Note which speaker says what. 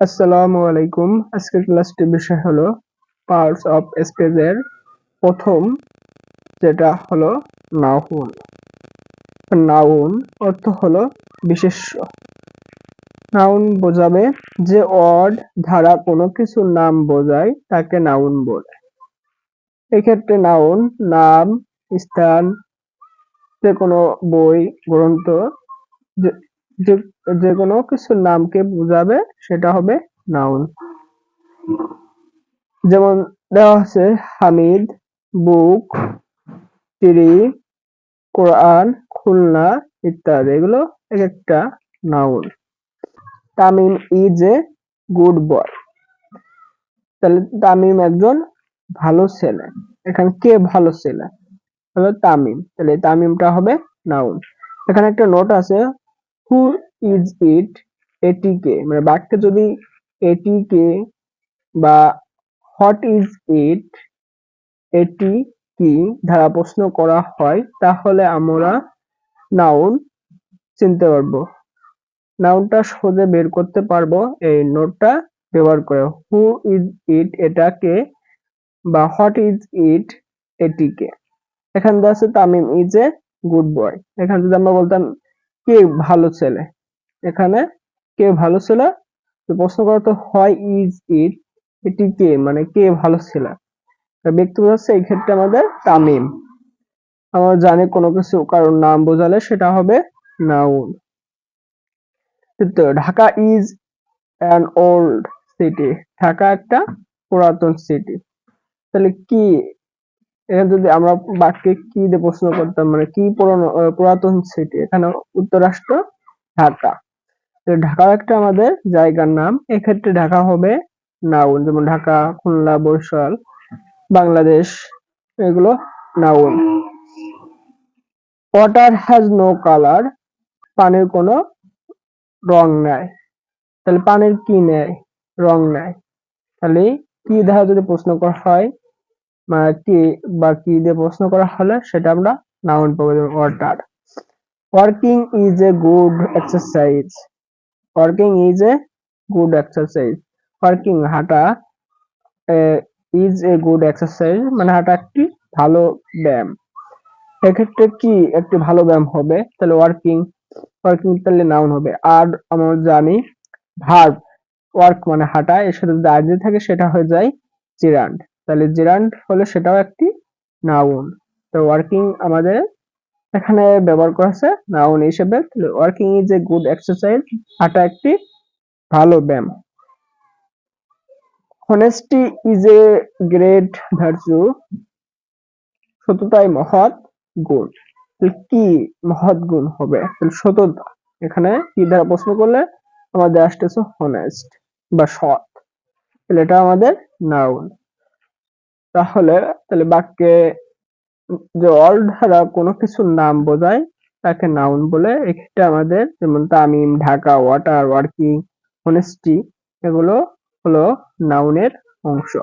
Speaker 1: আসসালামু আলাইকুম। আজকের ক্লাসটির বিষয় হলো পার্টস অফ স্পিচের প্রথম যেটা হলো নাউন। নাউন অর্থ হলো বিশেষ্য। নাউন বোঝাবে যে ওয়ার্ড দ্বারা কোনো কিছুর নাম বোঝায় তাকে নাউন বলে। এক্ষেত্রে নাউন নাম, স্থান, যে কোনো বই, গ্রন্থ, যে যে- যে কোনো কিছুর নামকে বোঝাবে সেটা হবে নাউন। যেমন দেওয়া আছে হামিদ, বুক, ট্রি, কোরআন, খুলনা ইত্যাদি। এগুলো এক একটা noun. Tamim is a good boy. তাহলে তামিম একজন ভালো ছেলে। এখানে কে ভালো ছেলে? হলো তামিম। তাহলে তামিমটা হবে নাউন। এখানে একটা নোট আছে, হু ইজ ইট, এটি কে, মানে বাক্যে যদি এটি কে বা হোয়াট ইজ ইট, এটি কি দ্বারা প্রশ্ন করা হয় তাহলে আমরা নাউন চিনতে পারবো। নাউনটা সহজে বের করতে পারবো এই নোটটা ব্যবহার করে। হু ইজ ইট এটা কে, বা হোয়াট ইজ ইট এটি কে। এখানে দেওয়া আছে Tamim is a good boy. এখানে যদি আমরা বলতাম কে ভালো ছেলে, এখানে কে ভালো ছেলে, তো প্রশ্ন করা তো হোয়াই ইজ ইট, এটি কে মানে কে ভালো ছেলে। ব্যক্তি বোঝাচ্ছে এই ক্ষেত্রে আমাদের তামিম। আমরা জানি কোনো কিছু কারোর নাম বোঝালে সেটা হবে noun. Dhaka is an old city. Dhaka একটা পুরাতন সিটি। তাহলে কি, এখানে যদি আমরা বাক্যে কি দিয়ে প্রশ্ন করতাম, মানে কি পুরাতন সিটি, এখানে উত্তর রাষ্ট্র ঢাকা। ঢাকা একটা আমাদের জায়গার নাম। এক্ষেত্রে ঢাকা হবে নাউন। যেমন ঢাকা, খুলনা, বরিশাল, বাংলাদেশ, এগুলো noun. Water has no colour. পানির কোনো রং নাই। তাহলে পানির কি নেই? রং নাই। তাহলে কি দ্বারা যদি প্রশ্ন করা হয়, কি বা কি দিয়ে প্রশ্ন করা হলে সেটা আমরা নাউন পাবো, যেমন water. Working is a good exercise. Working is a good exercise. Working হাঁটা, ইজ এ গুড এক্সারসাইজ মানে হাঁটা একটি ভালো ব্যায়াম। এক্ষেত্রে কি একটি ভালো ব্যায়াম হবে? তাহলে ওয়ার্কিং। ওয়ার্কিং তাহলে নাউন হবে। আর আমরা জানি ভার্ব, ওয়ার্ক মানে হাঁটা, এর সাথে যদি আইজি থাকে সেটা হয়ে যায় জেরান্ড। তাহলে জেরান্ড হলে সেটাও একটি নাউন। তো ওয়ার্কিং আমাদের এখানে ব্যবহার করা আছে নাউন হিসেবে। ওয়ার্কিং ইজ এ গুড এক্সারসাইজ, হাঁটা একটি ভালো ব্যায়াম। honesty is a great virtue. সততাই মহৎ গুণ। কি মহৎ গুণ হবে? সততা। এখানে কি দ্বারা প্রশ্ন করলে আমাদের আসতেছে হনেস্ট বা সৎ। তাহলে এটা আমাদের নাউন। তাহলে বাক্যে যে অল দ্বারা কোনো কিছুর নাম বোঝায় তাকে নাউন বলে। এক্ষেত্রে আমাদের যেমন Tamim, Dhaka, water, working, honesty এগুলো হলো নাউনের অংশ।